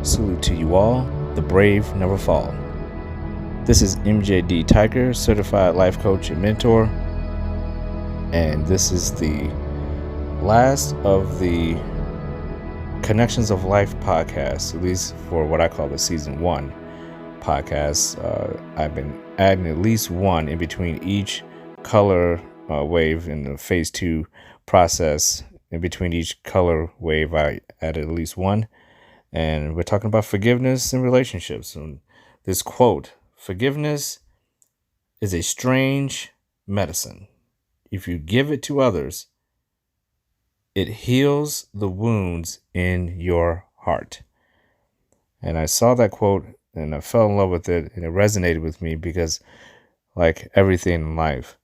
Salute to you all. The brave never fall. This is mjdtiger, certified life coach and mentor. And this is the last of the Connections of Life podcast, at least for what I call the season 1 podcast. I've been adding at least one in between each color wave in the phase 2 process. In between each color wave, I added at least one. And we're talking about forgiveness and relationships. And this quote, forgiveness is a strange medicine. If you give it to others, it heals the wounds in your heart. And I saw that quote and I fell in love with it, and it resonated with me because, like everything in life,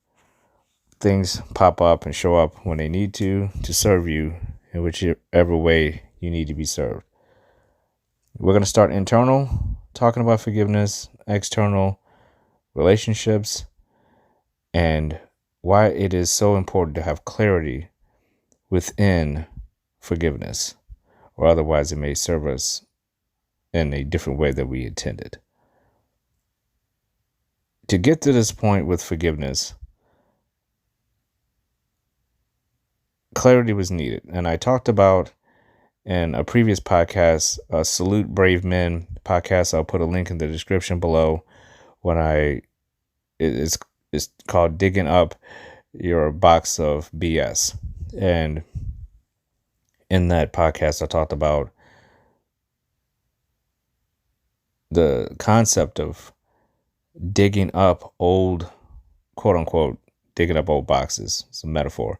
things pop up and show up when they need to serve you in whichever way you need to be served. We're going to start internal, talking about forgiveness, external, relationships, and why it is so important to have clarity within forgiveness, or otherwise it may serve us in a different way than we intended. To get to this point with forgiveness, clarity was needed. And I talked about in a previous podcast, Salute Brave Men podcast. I'll put a link in the description below. It's called Digging Up Your Box of BS. And in that podcast, I talked about the concept of digging up old, quote unquote, digging up old boxes. It's a metaphor.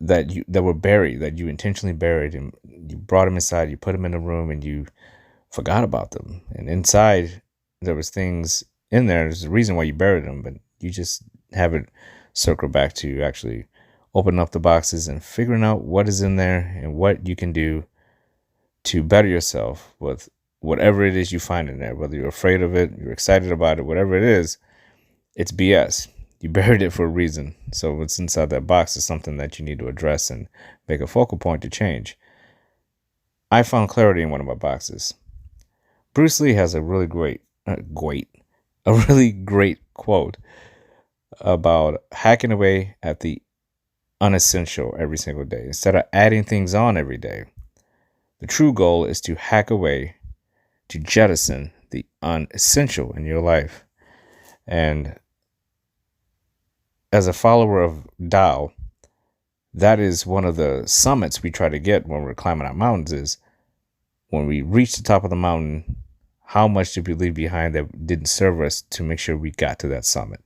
That were buried, that you intentionally buried, and you brought them inside, you put them in a room, and you forgot about them. And inside, there was things in there. There's a reason why you buried them, but you just haven't circled back to actually opening up the boxes and figuring out what is in there and what you can do to better yourself with whatever it is you find in there. Whether you're afraid of it, you're excited about it, whatever it is, it's BS. You buried it for a reason. So what's inside that box is something that you need to address and make a focal point to change. I found clarity in one of my boxes. Bruce Lee has a really great quote about hacking away at the unessential every single day. Instead of adding things on every day, the true goal is to hack away, to jettison the unessential in your life. And as a follower of Tao, that is one of the summits we try to get when we're climbing our mountains, is when we reach the top of the mountain, how much did we leave behind that didn't serve us to make sure we got to that summit?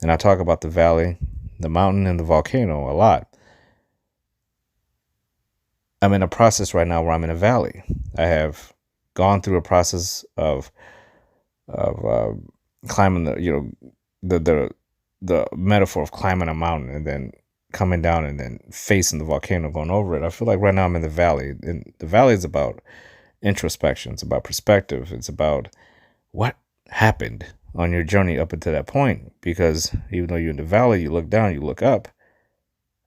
And I talk about the valley, the mountain, and the volcano a lot. I'm in a process right now where I'm in a valley. I have gone through a process of climbing the metaphor of climbing a mountain and then coming down and then facing the volcano, going over it. I feel like right now I'm in the valley, and the valley is about introspection. It's about perspective. It's about what happened on your journey up until that point. Because even though you're in the valley, you look down, you look up,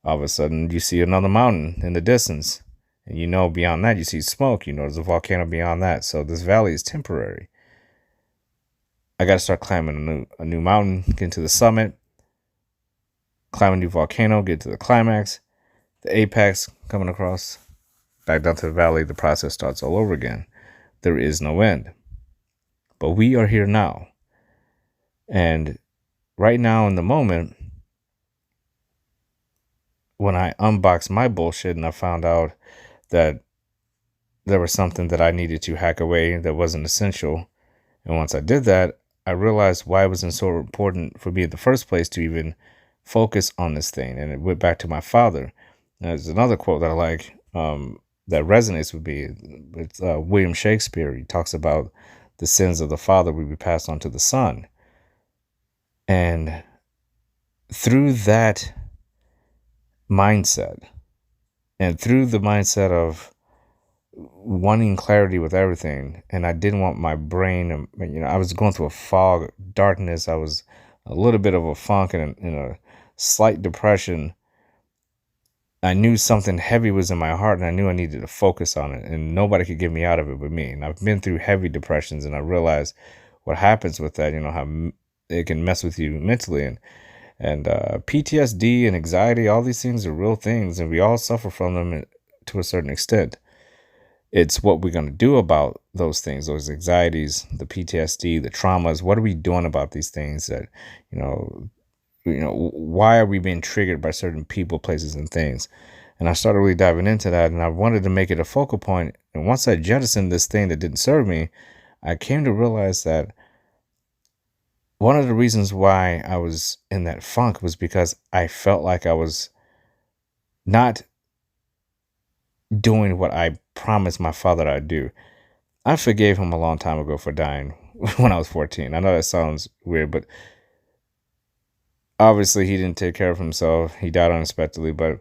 all of a sudden you see another mountain in the distance, and you know beyond that you see smoke. You know there's a volcano beyond that. So this valley is temporary. I got to start climbing a new mountain, get to the summit, climb a new volcano, get to the climax, the apex, coming across, back down to the valley. The process starts all over again. There is no end. But we are here now. And right now in the moment, when I unboxed my bullshit and I found out that there was something that I needed to hack away that wasn't essential, and once I did that, I realized why it wasn't so important for me in the first place to even focus on this thing. And it went back to my father. There's another quote that I like that resonates with me. It's William Shakespeare. He talks about the sins of the father will be passed on to the son. And through that mindset, and through the mindset of wanting clarity with everything, and I didn't want my brain, I was going through a fog, darkness. I was a little bit of a funk and in a slight depression. I knew something heavy was in my heart, and I knew I needed to focus on it, and nobody could get me out of it but me. And I've been through heavy depressions, and I realized what happens with that, how it can mess with you mentally. And PTSD and anxiety, all these things are real things, and we all suffer from them to a certain extent. It's what we're going to do about those things, those anxieties, the PTSD, the traumas. What are we doing about these things that, why are we being triggered by certain people, places, and things? And I started really diving into that, and I wanted to make it a focal point. And once I jettisoned this thing that didn't serve me, I came to realize that one of the reasons why I was in that funk was because I felt like I was not doing what I promised my father I'd do. I forgave him a long time ago for dying when I was 14. I know that sounds weird, but obviously he didn't take care of himself. He died unexpectedly, but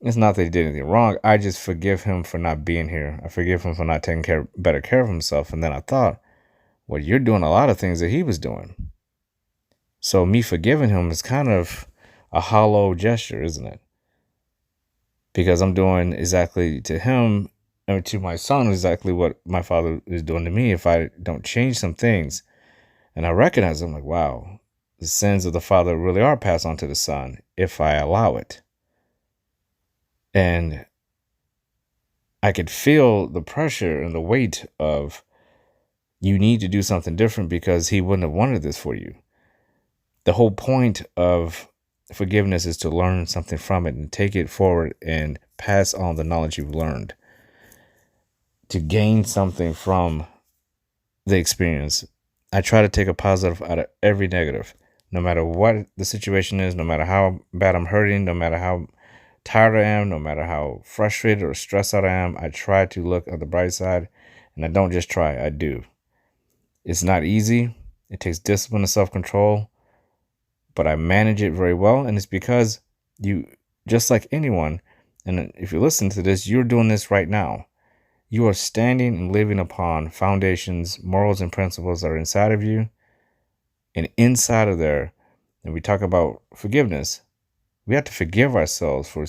it's not that he did anything wrong. I just forgive him for not being here. I forgive him for not taking better care of himself. And then I thought, well, you're doing a lot of things that he was doing. So me forgiving him is kind of a hollow gesture, isn't it? Because I'm doing exactly to him and to my son exactly what my father is doing to me if I don't change some things. And I recognize, I'm like, wow, the sins of the father really are passed on to the son if I allow it. And I could feel the pressure and the weight of, you need to do something different because he wouldn't have wanted this for you. The whole point of forgiveness is to learn something from it and take it forward and pass on the knowledge you've learned, to gain something from the experience. I try to take a positive out of every negative, no matter what the situation is, no matter how bad I'm hurting, no matter how tired I am, no matter how frustrated or stressed out I am. I try to look at the bright side, and I don't just try, I do. It's not easy. It takes discipline and self-control, but I manage it very well. And it's because you, just like anyone, and if you listen to this, you're doing this right now. You are standing and living upon foundations, morals, and principles that are inside of you. And inside of there, and we talk about forgiveness, we have to forgive ourselves for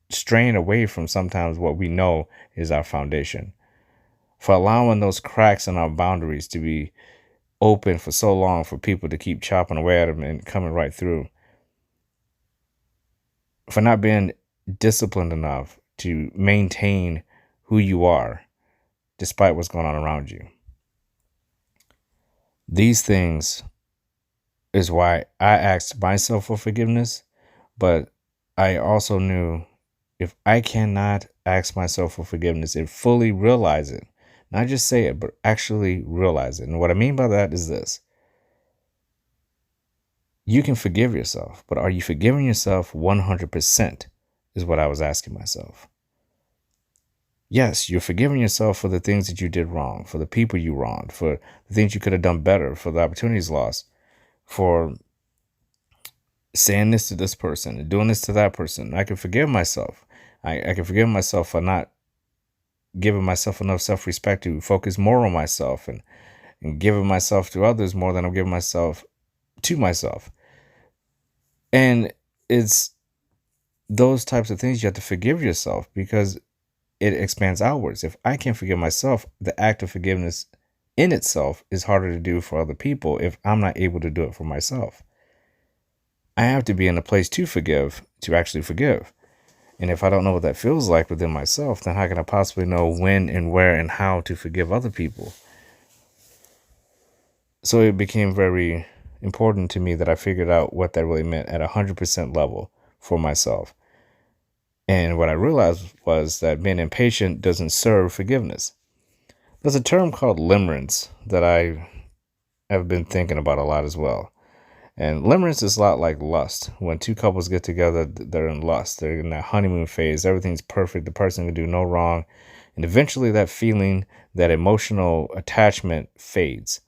straying away from sometimes what we know is our foundation, for allowing those cracks in our boundaries to be open for so long, for people to keep chopping away at them and coming right through, for not being disciplined enough to maintain who you are despite what's going on around you. These things is why I asked myself for forgiveness, but I also knew if I cannot ask myself for forgiveness and fully realize it, not just say it, but actually realize it. And what I mean by that is this. You can forgive yourself, but are you forgiving yourself 100% is what I was asking myself. Yes, you're forgiving yourself for the things that you did wrong, for the people you wronged, for the things you could have done better, for the opportunities lost, for saying this to this person and doing this to that person. I can forgive myself. I can forgive myself for not giving myself enough self-respect to focus more on myself and giving myself to others more than I'm giving myself to myself. And it's those types of things you have to forgive yourself because it expands outwards. If I can't forgive myself, the act of forgiveness in itself is harder to do for other people if I'm not able to do it for myself. I have to be in a place to forgive, to actually forgive. And if I don't know what that feels like within myself, then how can I possibly know when and where and how to forgive other people? So it became very important to me that I figured out what that really meant at 100% level for myself. And what I realized was that being impatient doesn't serve forgiveness. There's a term called limerence that I have been thinking about a lot as well. And limerence is a lot like lust. When two couples get together, they're in lust. They're in that honeymoon phase. Everything's perfect. The person can do no wrong. And eventually that feeling, that emotional attachment fades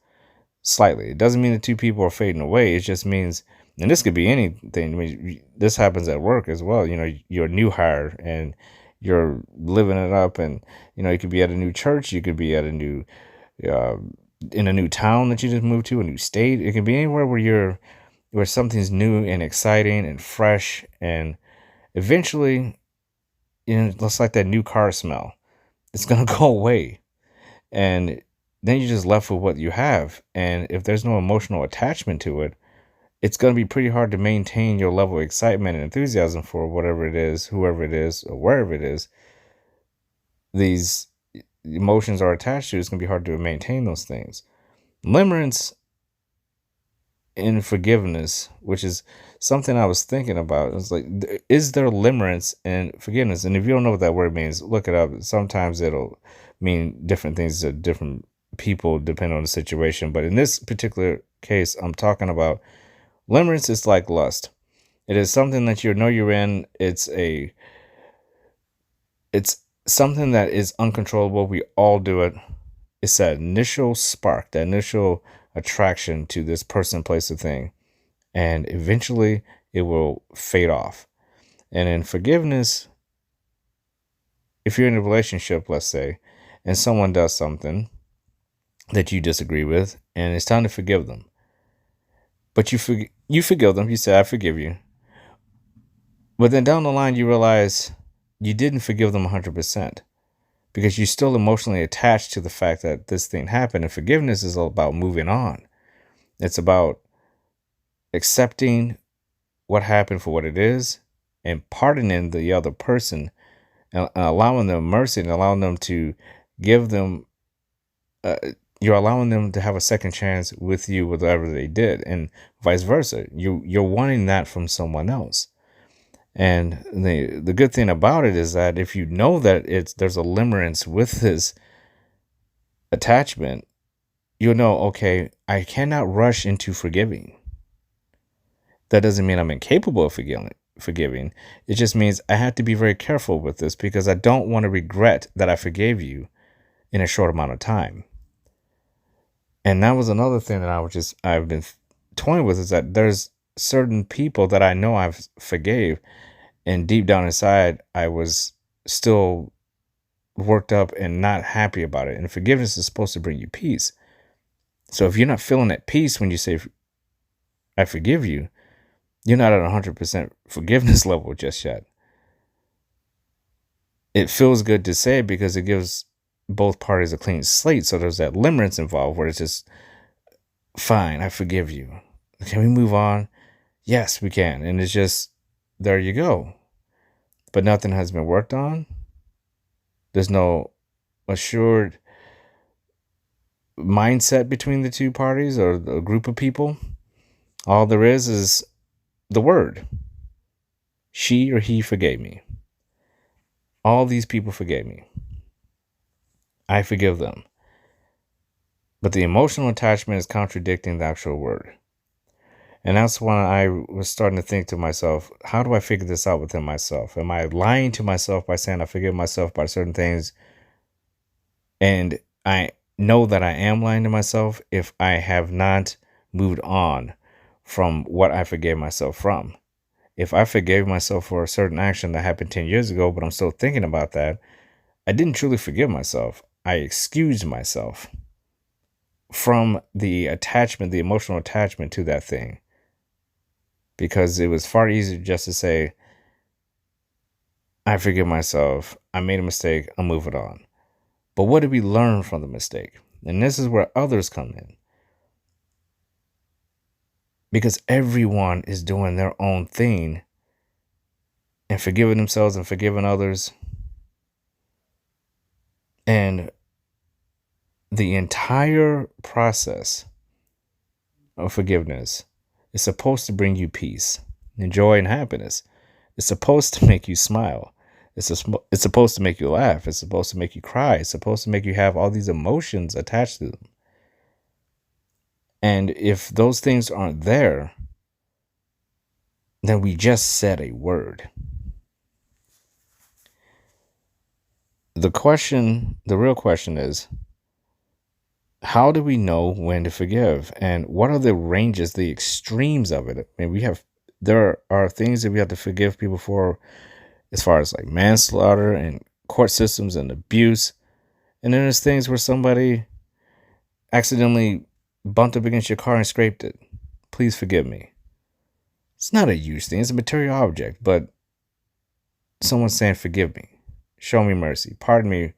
slightly. It doesn't mean the two people are fading away. It just means, and this could be anything. I mean, this happens at work as well. You're a new hire and you're living it up. And, you could be at a new church. You could be at a new, in a new town that you just moved to, a new state. It can be anywhere where something's new and exciting and fresh. And eventually it's like that new car smell. It's going to go away. And then you're just left with what you have. And if there's no emotional attachment to it, it's going to be pretty hard to maintain your level of excitement and enthusiasm for whatever it is, whoever it is, or wherever it is these emotions are attached to. It's going to be hard to maintain those things. Limerence in forgiveness, which is something I was thinking about. It's like, is there limerence in forgiveness? And if you don't know what that word means, look it up. Sometimes it'll mean different things to different people depending on the situation. But in this particular case, I'm talking about limerence is like lust. It is something that you know you're in. It's something that is uncontrollable. We all do it. It's that initial spark, that initial attraction to this person, place, or thing. And eventually it will fade off. And in forgiveness, if you're in a relationship, let's say, and someone does something that you disagree with, and it's time to forgive them. But you forgive them. You say, I forgive you. But then down the line, you realize you didn't forgive them 100%. Because you're still emotionally attached to the fact that this thing happened. And forgiveness is all about moving on. It's about accepting what happened for what it is and pardoning the other person and allowing them mercy and allowing them to give them, you're allowing them to have a second chance with you, whatever they did, and vice versa. You're wanting that from someone else. And the good thing about it is that if you know that there's a limerence with this attachment, you'll know, okay, I cannot rush into forgiving. That doesn't mean I'm incapable of forgiving. It just means I have to be very careful with this because I don't want to regret that I forgave you in a short amount of time. And that was another thing that I've been toying with, is that there's certain people that I know I've forgave, and deep down inside, I was still worked up and not happy about it. And forgiveness is supposed to bring you peace. So if you're not feeling at peace when you say, I forgive you, you're not at 100% forgiveness level just yet. It feels good to say because it gives both parties a clean slate. So there's that limerence involved where it's just, fine, I forgive you. Can we move on? Yes, we can. And it's just, there you go. But nothing has been worked on. There's no assured mindset between the two parties or a group of people. All there is the word. She or he forgave me. All these people forgave me. I forgive them. But the emotional attachment is contradicting the actual word. And that's when I was starting to think to myself, how do I figure this out within myself? Am I lying to myself by saying I forgive myself by certain things? And I know that I am lying to myself if I have not moved on from what I forgave myself from. If I forgave myself for a certain action that happened 10 years ago, but I'm still thinking about that, I didn't truly forgive myself. I excused myself from the attachment, the emotional attachment to that thing. Because it was far easier just to say, I forgive myself. I made a mistake. I'm moving on. But what did we learn from the mistake? And this is where others come in. Because everyone is doing their own thing and forgiving themselves and forgiving others. And the entire process of forgiveness is supposed to bring you peace and joy and happiness. It's supposed to make you smile. It's supposed to make you laugh. It's supposed to make you cry. It's supposed to make you have all these emotions attached to them. And if those things aren't there, then we just said a word. The real question is, how do we know when to forgive? And what are the ranges, the extremes of it? I mean, there are things that we have to forgive people for as far as like manslaughter and court systems and abuse. And then there's things where somebody accidentally bumped up against your car and scraped it. Please forgive me. It's not a huge thing. It's a material object, but someone saying, forgive me, show me mercy, pardon me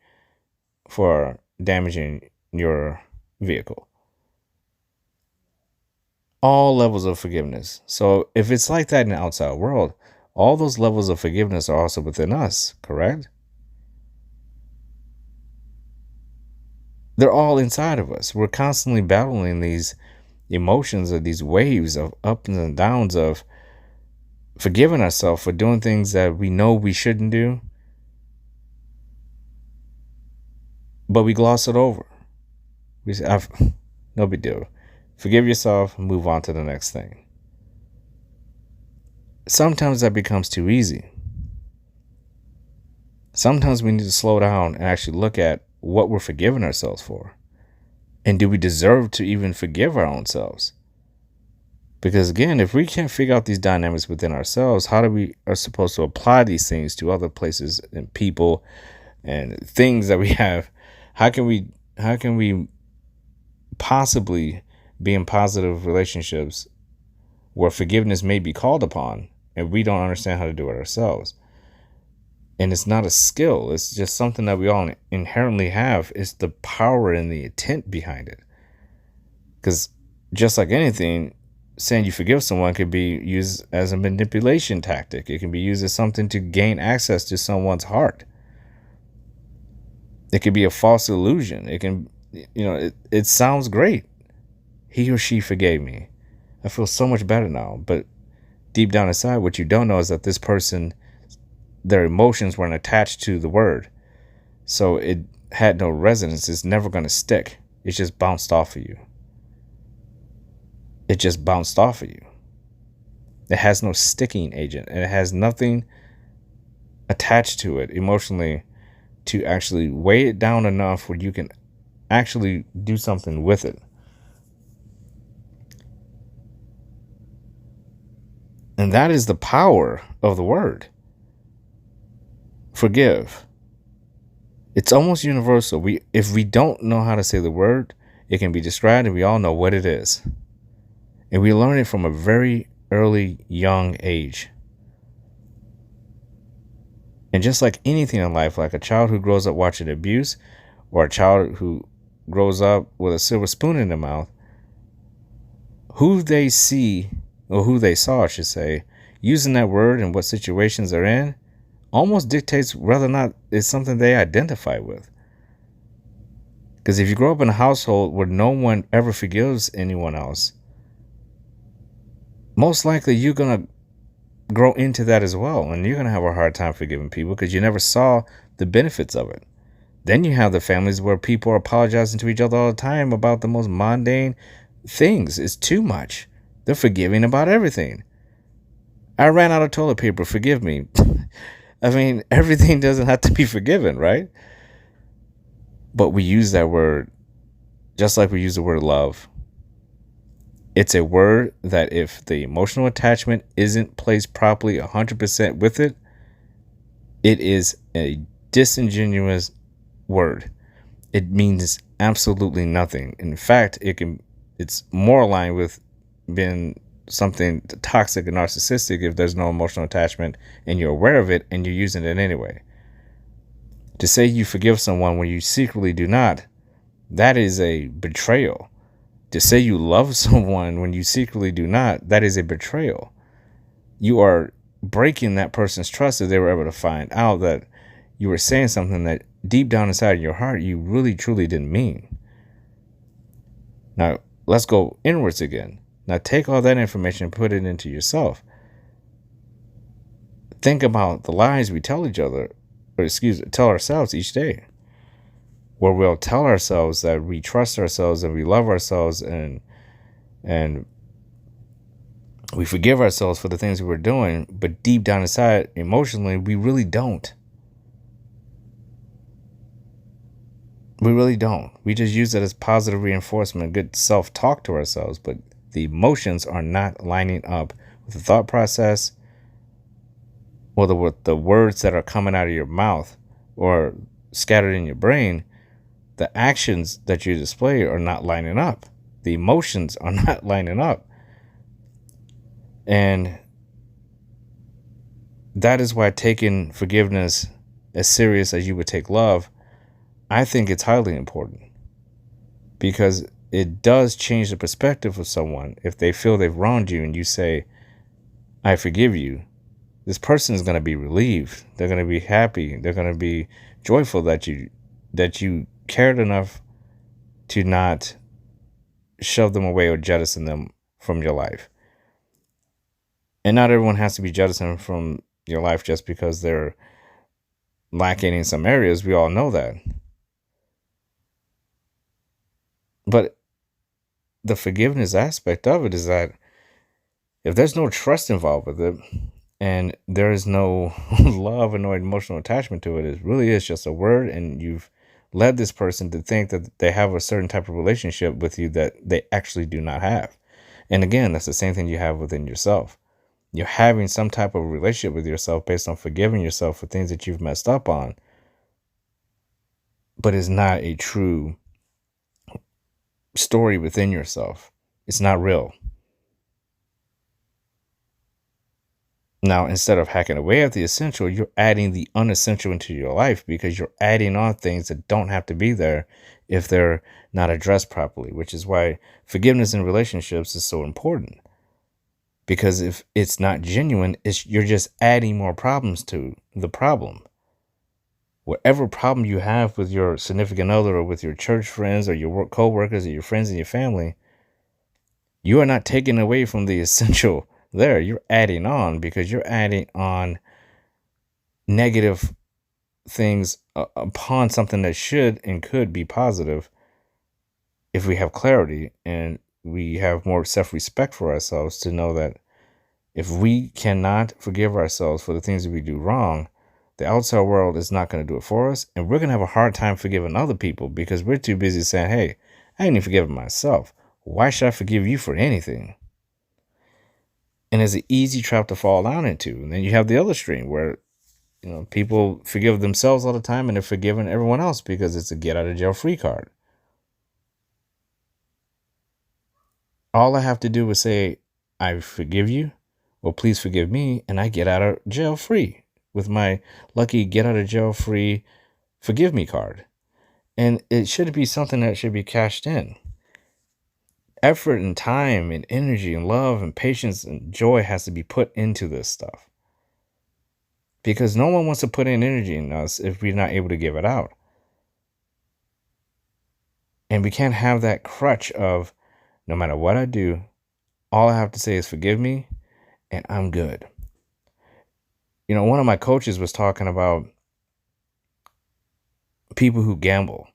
for damaging your vehicle. All levels of forgiveness. So if it's like that in the outside world, all those levels of forgiveness are also within us, correct? They're all inside of us. We're constantly battling these emotions or these waves of ups and downs of forgiving ourselves for doing things that we know we shouldn't do, but we gloss it over. We say, no big deal. Forgive yourself, move on to the next thing. Sometimes that becomes too easy. Sometimes we need to slow down and actually look at what we're forgiving ourselves for. And do we deserve to even forgive our own selves? Because again, if we can't figure out these dynamics within ourselves, how do we are supposed to apply these things to other places and people and things that we have? How can we possibly be in positive relationships where forgiveness may be called upon and we don't understand how to do it ourselves? And it's not a skill. It's just something that we all inherently have. It's the power and the intent behind it. Because just like anything, saying you forgive someone could be used as a manipulation tactic. It can be used as something to gain access to someone's heart. It could be a false illusion. It can, it sounds great. He or she forgave me. I feel so much better now. But deep down inside, what you don't know is that this person, their emotions weren't attached to the word. So it had no resonance. It's never going to stick. It just bounced off of you. It just bounced off of you. It has no sticking agent. And it has nothing attached to it emotionally to actually weigh it down enough where you can actually do something with it. And that is the power of the word. Forgive. It's almost universal. If we don't know how to say the word, it can be described and we all know what it is. And we learn it from a very early, young age. And just like anything in life, like a child who grows up watching abuse or a child who grows up with a silver spoon in their mouth, who they see, or who they saw, I should say, using that word and what situations they're in, almost dictates whether or not it's something they identify with. Because if you grow up in a household where no one ever forgives anyone else, most likely you're going to grow into that as well. And you're going to have a hard time forgiving people because you never saw the benefits of it. Then you have the families where people are apologizing to each other all the time about the most mundane things. It's too much. They're forgiving about everything. I ran out of toilet paper. Forgive me. I mean, everything doesn't have to be forgiven, right? But we use that word just like we use the word love. It's a word that if the emotional attachment isn't placed properly 100% with it, it is a disingenuous word. It means absolutely nothing. In fact, it's more aligned with being something toxic and narcissistic if there's no emotional attachment and you're aware of it and you're using it anyway. To say you forgive someone when you secretly do not, that is a betrayal. To say you love someone when you secretly do not, that is a betrayal. You are breaking that person's trust if they were able to find out that you were saying something that deep down inside your heart you really truly didn't mean. Now, let's go inwards again. Now take all that information and put it into yourself. Think about the lies we tell each other, tell ourselves each day. Where we'll tell ourselves that we trust ourselves and we love ourselves and we forgive ourselves for the things we were doing, but deep down inside, emotionally, we really don't. We really don't. We just use it as positive reinforcement, good self-talk to ourselves, but the emotions are not lining up with the thought process or with the words that are coming out of your mouth or scattered in your brain. The actions that you display are not lining up. The emotions are not lining up. And that is why taking forgiveness as serious as you would take love, I think it's highly important, because it does change the perspective of someone. If they feel they've wronged you and you say, I forgive you, this person is going to be relieved. They're going to be happy. They're going to be joyful that you cared enough to not shove them away or jettison them from your life. And not everyone has to be jettisoned from your life just because they're lacking in some areas. We all know that. But the forgiveness aspect of it is that if there's no trust involved with it, and there is no love and no emotional attachment to it, it really is just a word, and you've led this person to think that they have a certain type of relationship with you that they actually do not have. And again, that's the same thing you have within yourself. You're having some type of relationship with yourself based on forgiving yourself for things that you've messed up on, but it's not a true story within yourself. It's not real. Now, instead of hacking away at the essential, you're adding the unessential into your life, because you're adding on things that don't have to be there if they're not addressed properly, which is why forgiveness in relationships is so important. Because if it's not genuine, you're just adding more problems to the problem. Whatever problem you have with your significant other or with your church friends or your work co-workers or your friends and your family, you are not taking away from the essential there. You're adding on, because you're adding on negative things upon something that should and could be positive if we have clarity and we have more self-respect for ourselves, to know that if we cannot forgive ourselves for the things that we do wrong, the outside world is not going to do it for us, and we're going to have a hard time forgiving other people because we're too busy saying, hey, I ain't even forgiven myself. Why should I forgive you for anything? And it's an easy trap to fall down into. And then you have the other extreme where, people forgive themselves all the time and they're forgiving everyone else because it's a get out of jail free card. All I have to do is say, I forgive you, or please forgive me, and I get out of jail free with my lucky get out of jail free forgive me card. And it should be something that should be cashed in. Effort and time and energy and love and patience and joy has to be put into this stuff, because no one wants to put in energy in us if we're not able to give it out. And we can't have that crutch of, no matter what I do, all I have to say is forgive me and I'm good. One of my coaches was talking about people who gamble.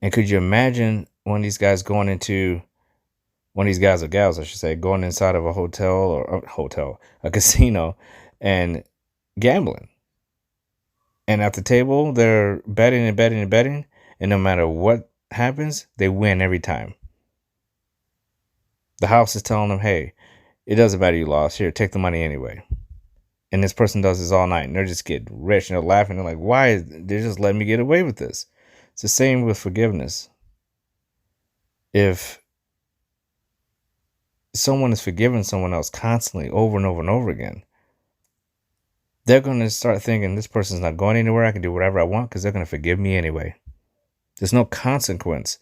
And could you imagine one of these guys or gals, I should say, going inside of a casino and gambling. And at the table, they're betting and betting and betting. And no matter what happens, they win every time. The house is telling them, hey, it doesn't matter you lost. Here, take the money anyway. And this person does this all night, and they're just getting rich, and they're laughing. They're like, why? They're just letting me get away with this. It's the same with forgiveness. If someone is forgiving someone else constantly over and over and over again, they're going to start thinking, this person's not going anywhere. I can do whatever I want because they're going to forgive me anyway. There's no consequence.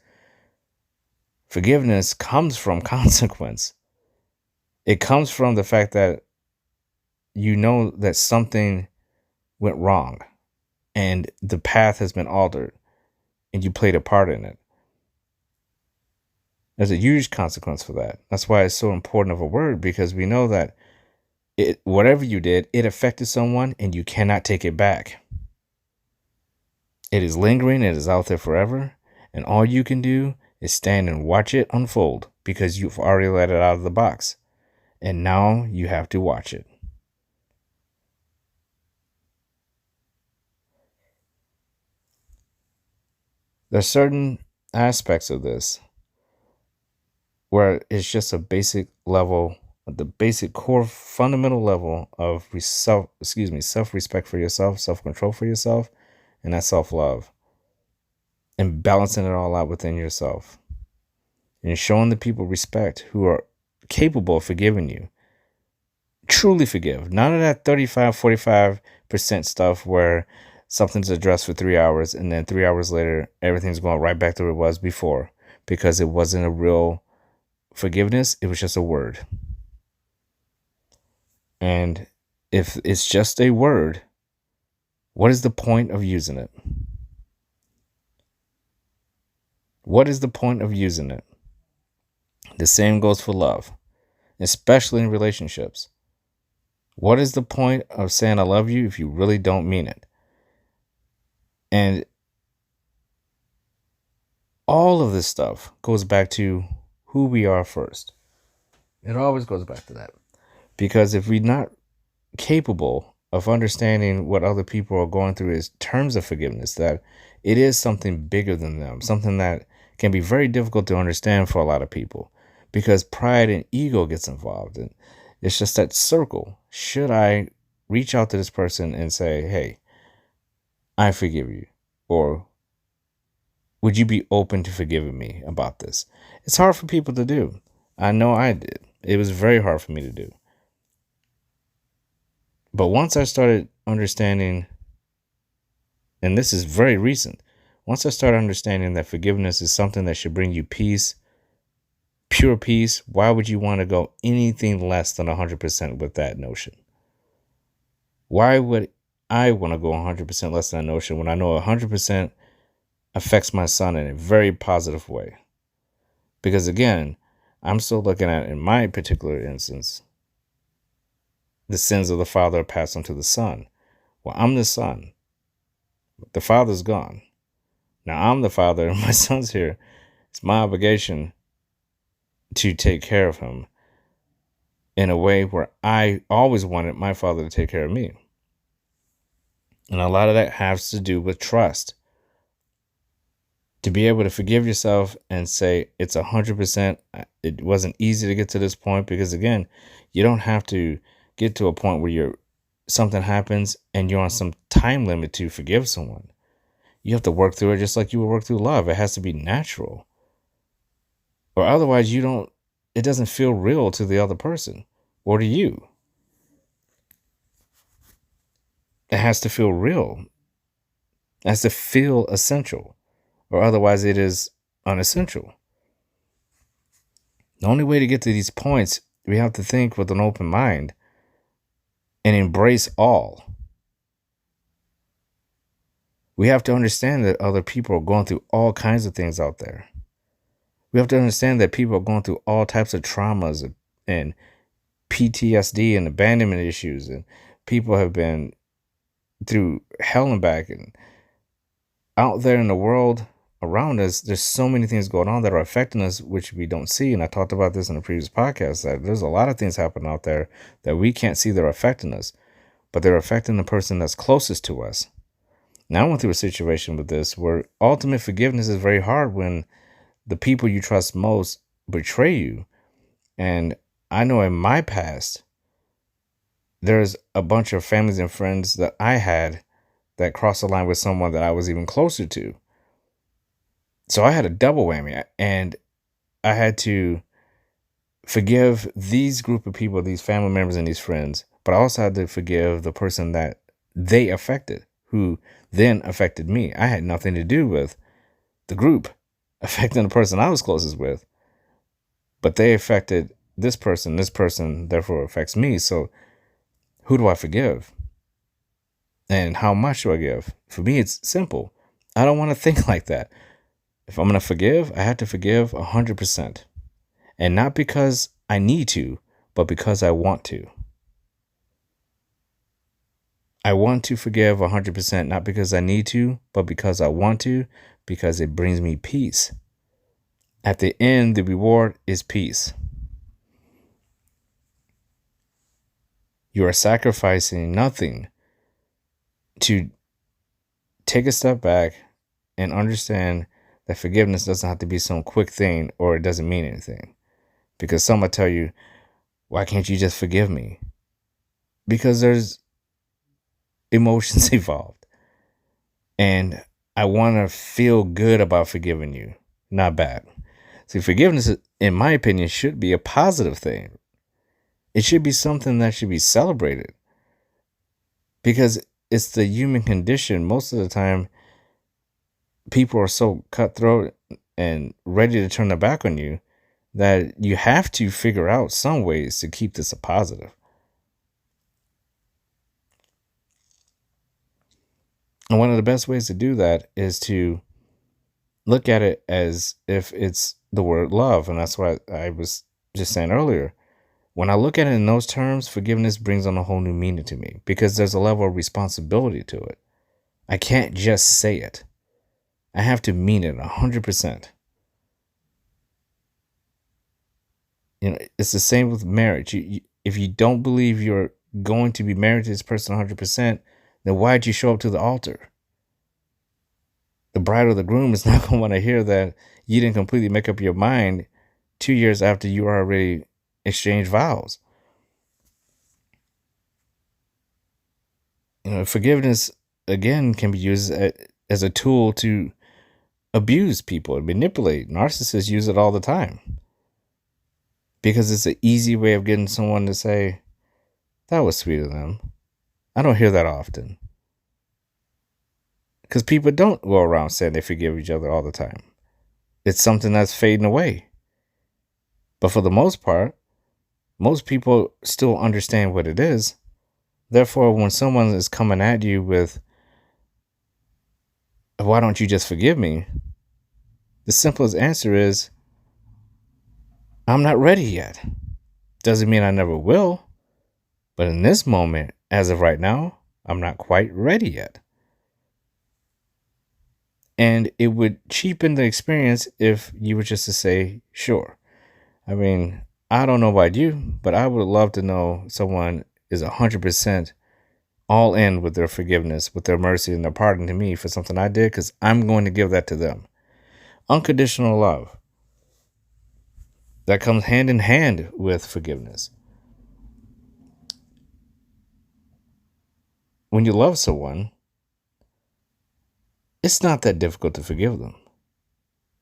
Forgiveness comes from consequence. It comes from the fact that you know that something went wrong and the path has been altered and you played a part in it. There's a huge consequence for that. That's why it's so important of a word, because we know that whatever you did, it affected someone and you cannot take it back. It is lingering. It is out there forever. And all you can do is stand and watch it unfold, because you've already let it out of the box. And now you have to watch it. There's certain aspects of this where it's just a basic level, the basic core fundamental level of self-respect for yourself, self-control for yourself, and that self-love, and balancing it all out within yourself, and showing the people respect who are capable of forgiving you. truly forgive. None of that 35-45% stuff where something's addressed for 3 hours and then 3 hours later everything's going right back to where it was before, because it wasn't a real forgiveness. It was just a word. And if it's just a word, what is the point of using it? What is the point of using it? The same goes for love, especially in relationships. What is the point of saying I love you if you really don't mean it? And all of this stuff goes back to who we are first. It always goes back to that. Because if we're not capable of understanding what other people are going through in terms of forgiveness, that it is something bigger than them, something that can be very difficult to understand for a lot of people, because pride and ego gets involved. And it's just that circle. Should I reach out to this person and say, hey, I forgive you? Or would you be open to forgiving me about this? It's hard for people to do. I know I did. It was very hard for me to do. But once I started understanding, and this is very recent, once I started understanding that forgiveness is something that should bring you peace, pure peace, why would you want to go anything less than 100% with that notion? Why would I want to go 100% less than that notion when I know 100% affects my son in a very positive way? Because again, I'm still looking at, in my particular instance, the sins of the father are passed on to the son. Well, I'm the son. The father's gone. Now I'm the father and my son's here. It's my obligation to take care of him in a way where I always wanted my father to take care of me. And a lot of that has to do with trust. To be able to forgive yourself and say it's 100%. It wasn't easy to get to this point, because again, you don't have to get to a point where something happens and you're on some time limit to forgive someone. You have to work through it just like you would work through love. It has to be natural. Or otherwise it doesn't feel real to the other person or to you. It has to feel real. It has to feel essential, or otherwise it is unessential. The only way to get to these points, we have to think with an open mind and embrace all. We have to understand that other people are going through all kinds of things out there. We have to understand that people are going through all types of traumas and PTSD and abandonment issues, and people have been through hell and back. And out there in the world around us, there's so many things going on that are affecting us, which we don't see. And I talked about this in a previous podcast, that there's a lot of things happening out there that we can't see that are affecting us, but they're affecting the person that's closest to us. Now, I went through a situation with this where ultimate forgiveness is very hard when the people you trust most betray you. And I know in my past, there's a bunch of families and friends that I had that crossed the line with someone that I was even closer to. So I had a double whammy, and I had to forgive these group of people, these family members and these friends, but I also had to forgive the person that they affected, who then affected me. I had nothing to do with the group affecting the person I was closest with, but they affected this person therefore affects me. So who do I forgive? And how much do I give? For me, it's simple. I don't want to think like that. If I'm going to forgive, I have to forgive 100%. And not because I need to, but because I want to. I want to forgive 100%, not because I need to, but because I want to, because it brings me peace. At the end, the reward is peace. You are sacrificing nothing to take a step back and understand that forgiveness doesn't have to be some quick thing, or it doesn't mean anything. Because some will tell you, why can't you just forgive me? Because there's emotions involved. And I want to feel good about forgiving you, not bad. See, forgiveness, in my opinion, should be a positive thing. It should be something that should be celebrated, because it's the human condition. Most of the time, people are so cutthroat and ready to turn their back on you that you have to figure out some ways to keep this a positive. And one of the best ways to do that is to look at it as if it's the word love. And that's what I was just saying earlier. When I look at it in those terms, forgiveness brings on a whole new meaning to me, because there's a level of responsibility to it. I can't just say it. I have to mean it 100%. It's the same with marriage. If you don't believe you're going to be married to this person 100%, then why'd you show up to the altar? The bride or the groom is not going to want to hear that you didn't completely make up your mind 2 years after you already exchanged vows. Forgiveness, again, can be used as a tool to abuse people and manipulate. Narcissists use it all the time, because it's an easy way of getting someone to say, that was sweet of them. I don't hear that often. Because people don't go around saying they forgive each other all the time. It's something that's fading away. But for the most part, most people still understand what it is. Therefore, when someone is coming at you with, why don't you just forgive me? The simplest answer is, I'm not ready yet. Doesn't mean I never will. But in this moment, as of right now, I'm not quite ready yet. And it would cheapen the experience if you were just to say, sure. I mean, I don't know about you, but I would love to know someone is 100% all in with their forgiveness, with their mercy and their pardon to me for something I did, because I'm going to give that to them. Unconditional love. That comes hand in hand with forgiveness. When you love someone, it's not that difficult to forgive them.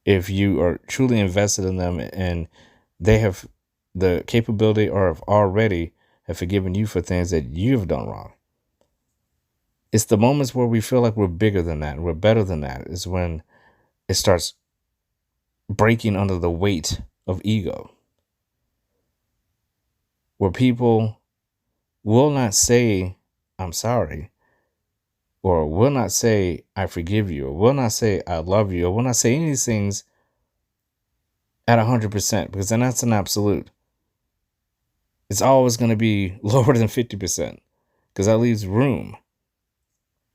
If you are truly invested in them and they have the capability or have already have forgiven you for things that you've done wrong. It's the moments where we feel like we're bigger than that, we're better than that, is when it starts breaking under the weight of ego. Where people will not say, I'm sorry, or will not say, I forgive you, or will not say, I love you, or will not say any of these things at 100%, because then that's an absolute. It's always going to be lower than 50%, because that leaves room.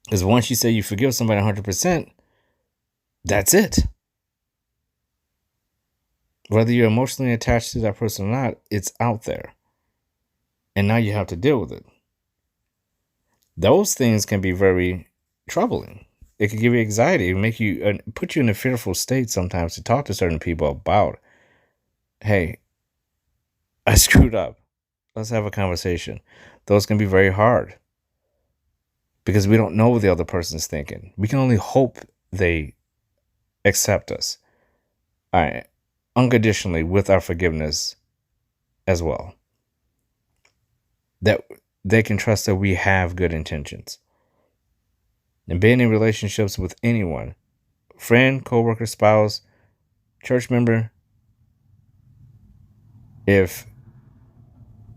Because once you say you forgive somebody 100%, that's it. Whether you're emotionally attached to that person or not, it's out there. And now you have to deal with it. Those things can be very troubling. It can give you anxiety, make you put you in a fearful state sometimes to talk to certain people about, hey, I screwed up. Let's have a conversation. Those can be very hard, because we don't know what the other person's thinking. We can only hope they accept us. All right, unconditionally with our forgiveness as well. That they can trust that we have good intentions. And being in relationships with anyone, friend, coworker, spouse, church member, if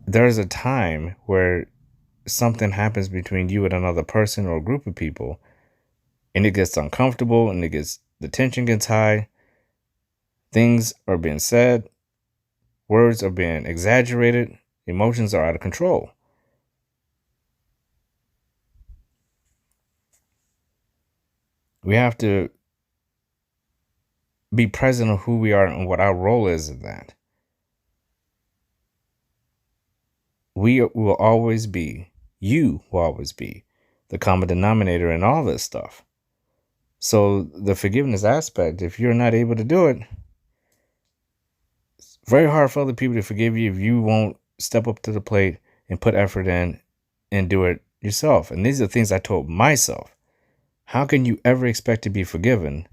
there's a time where something happens between you and another person or a group of people, and it gets uncomfortable and the tension gets high, things are being said, words are being exaggerated, emotions are out of control. We have to be present of who we are and what our role is in that. You will always be the common denominator in all this stuff. So the forgiveness aspect, if you're not able to do it, it's very hard for other people to forgive you if you won't step up to the plate and put effort in and do it yourself. And these are things I told myself. How can you ever expect to be forgiven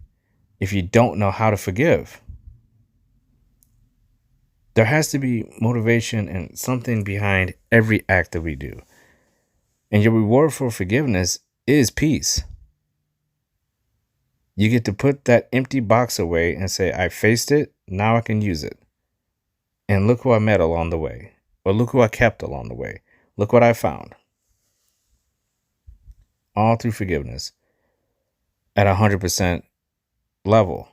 if you don't know how to forgive? There has to be motivation and something behind every act that we do. And your reward for forgiveness is peace. You get to put that empty box away and say, I faced it, now I can use it. And look who I met along the way. Or look who I kept along the way. Look what I found. All through forgiveness. At 100% level.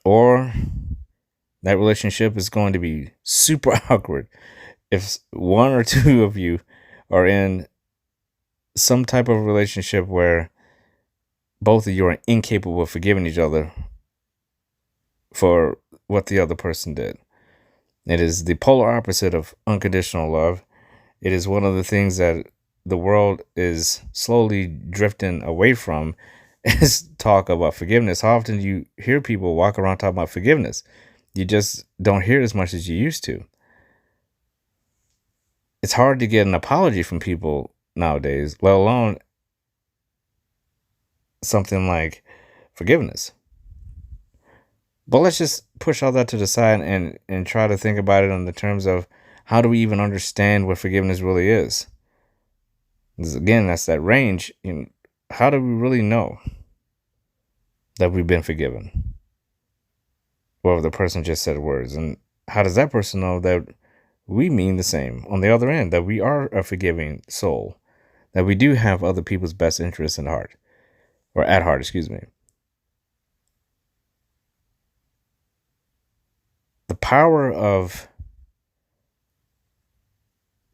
Or that relationship is going to be super awkward if one or two of you are in some type of relationship where both of you are incapable of forgiving each other for what the other person did. It is the polar opposite of unconditional love. It is one of the things that the world is slowly drifting away from, is talk about forgiveness. How often do you hear people walk around talking about forgiveness? You just don't hear as much as you used to. It's hard to get an apology from people nowadays, let alone something like forgiveness. But let's just push all that to the side and try to think about it in the terms of how do we even understand what forgiveness really is? Because again, that's that range. How do we really know that we've been forgiven? Well, the person just said words. And how does that person know that we mean the same on the other end, that we are a forgiving soul, that we do have other people's best interests in heart, or at heart, excuse me. The power of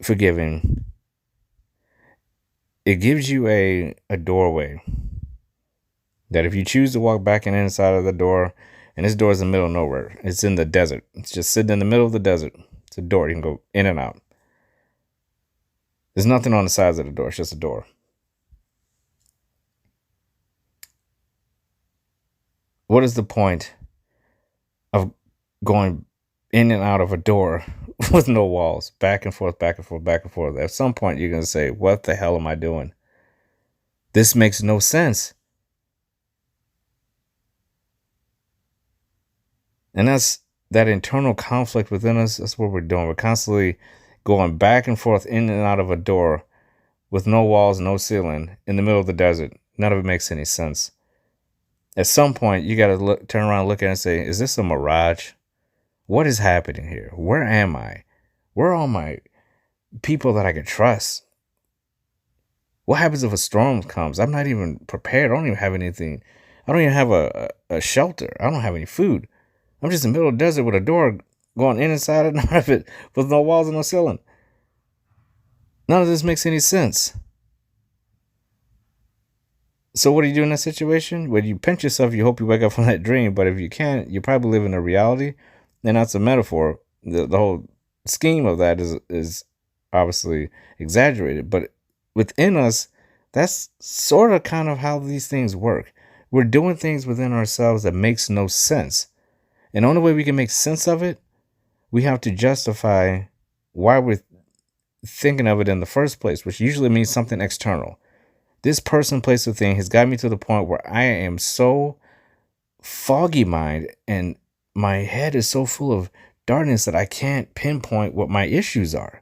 forgiving, it gives you a doorway that if you choose to walk back and inside of the door, and this door is in the middle of nowhere, it's in the desert, it's just sitting in the middle of the desert. It's a door. You can go in and out. There's nothing on the sides of the door. It's just a door. What is the point of going in and out of a door with no walls, back and forth, back and forth, back and forth? At some point, you're going to say, what the hell am I doing? This makes no sense. And that's that internal conflict within us. That's what we're doing. We're constantly going back and forth in and out of a door with no walls, no ceiling, in the middle of the desert. None of it makes any sense. At some point, you got to turn around and look at it and say, is this a mirage? What is happening here? Where am I? Where are all my people that I could trust? What happens if a storm comes? I'm not even prepared. I don't even have anything. I don't even have a shelter. I don't have any food. I'm just in the middle of the desert with a door going in inside and out of it with no walls and no ceiling. None of this makes any sense. So what do you do in that situation? When you pinch yourself, you hope you wake up from that dream. But if you can't, you probably live in a reality. And that's a metaphor. The whole scheme of that is obviously exaggerated. But within us, that's sort of kind of how these things work. We're doing things within ourselves that makes no sense. And the only way we can make sense of it, we have to justify why we're thinking of it in the first place, which usually means something external. This person, place, or thing has got me to the point where I am so foggy minded and my head is so full of darkness that I can't pinpoint what my issues are.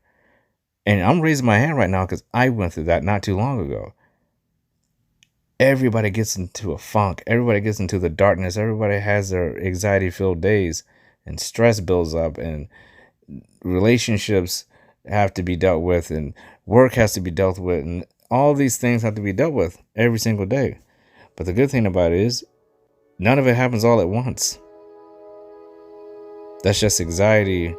And I'm raising my hand right now because I went through that not too long ago. Everybody gets into a funk. Everybody gets into the darkness. Everybody has their anxiety-filled days, and stress builds up, and relationships have to be dealt with, and work has to be dealt with, and all these things have to be dealt with every single day. But the good thing about it is none of it happens all at once. That's just anxiety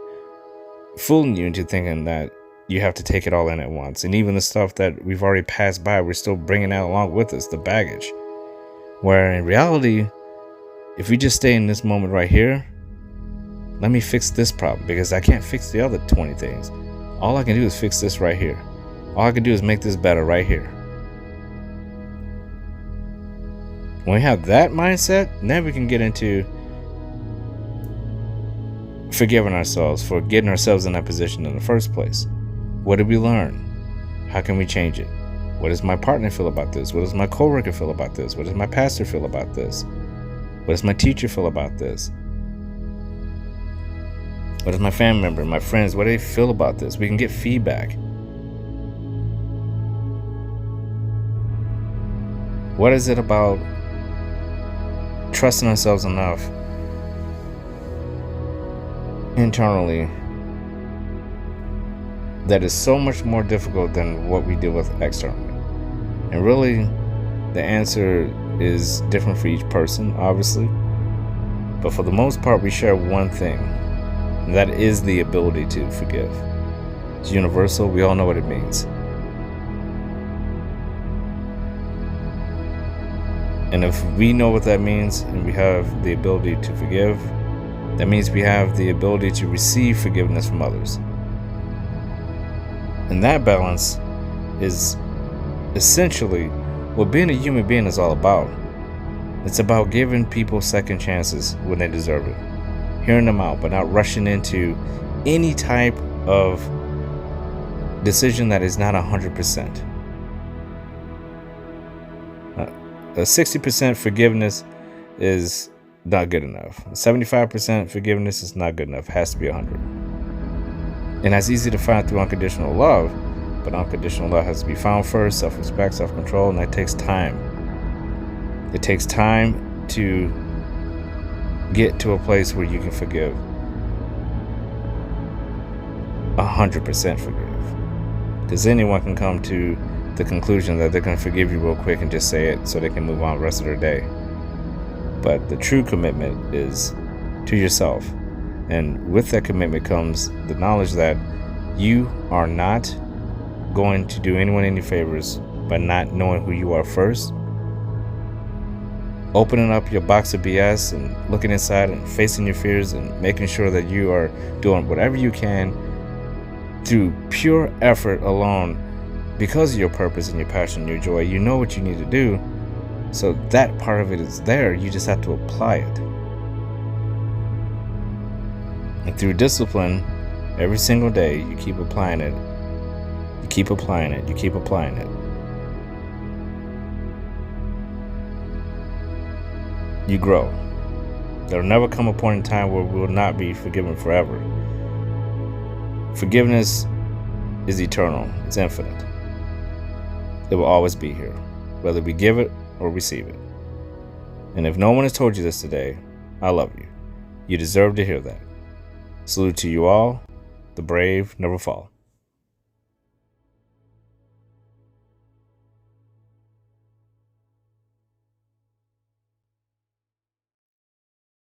fooling you into thinking that you have to take it all in at once. And even the stuff that we've already passed by, we're still bringing that along with us, the baggage. Where in reality, if we just stay in this moment right here, let me fix this problem because I can't fix the other 20 things. All I can do is fix this right here. All I can do is make this better right here. When we have that mindset, then we can get into forgiving ourselves for getting ourselves in that position in the first place. What did we learn? How can we change it? What does my partner feel about this? What does my coworker feel about this? What does my pastor feel about this? What does my teacher feel about this? What does my family member, my friends, what do they feel about this? We can get feedback. What is it about trusting ourselves enough internally that is so much more difficult than what we deal with externally? And really, the answer is different for each person, obviously. But for the most part, we share one thing, and that is the ability to forgive. It's universal. We all know what it means. And if we know what that means and we have the ability to forgive, that means we have the ability to receive forgiveness from others. And that balance is essentially what being a human being is all about. It's about giving people second chances when they deserve it. Hearing them out, but not rushing into any type of decision that is not 100%. A 60% forgiveness is not good enough. 75% forgiveness is not good enough. It has to be 100. And that's easy to find through unconditional love, but unconditional love has to be found first, self-respect, self-control, and that takes time. It takes time to get to a place where you can forgive. 100% forgive. Because anyone can come to the conclusion that they're going to forgive you real quick and just say it so they can move on the rest of their day. But the true commitment is to yourself. And with that commitment comes the knowledge that you are not going to do anyone any favors by not knowing who you are first. Opening up your box of BS and looking inside and facing your fears and making sure that you are doing whatever you can through pure effort alone because of your purpose and your passion and your joy. You know what you need to do, so that part of it is there. You just have to apply it. And through discipline, every single day, you keep applying it. You keep applying it. You keep applying it. You grow. There will never come a point in time where we will not be forgiven forever. Forgiveness is eternal. It's infinite. It will always be here, whether we give it or receive it. And if no one has told you this today, I love you. You deserve to hear that. Salute to you all. The brave never fall.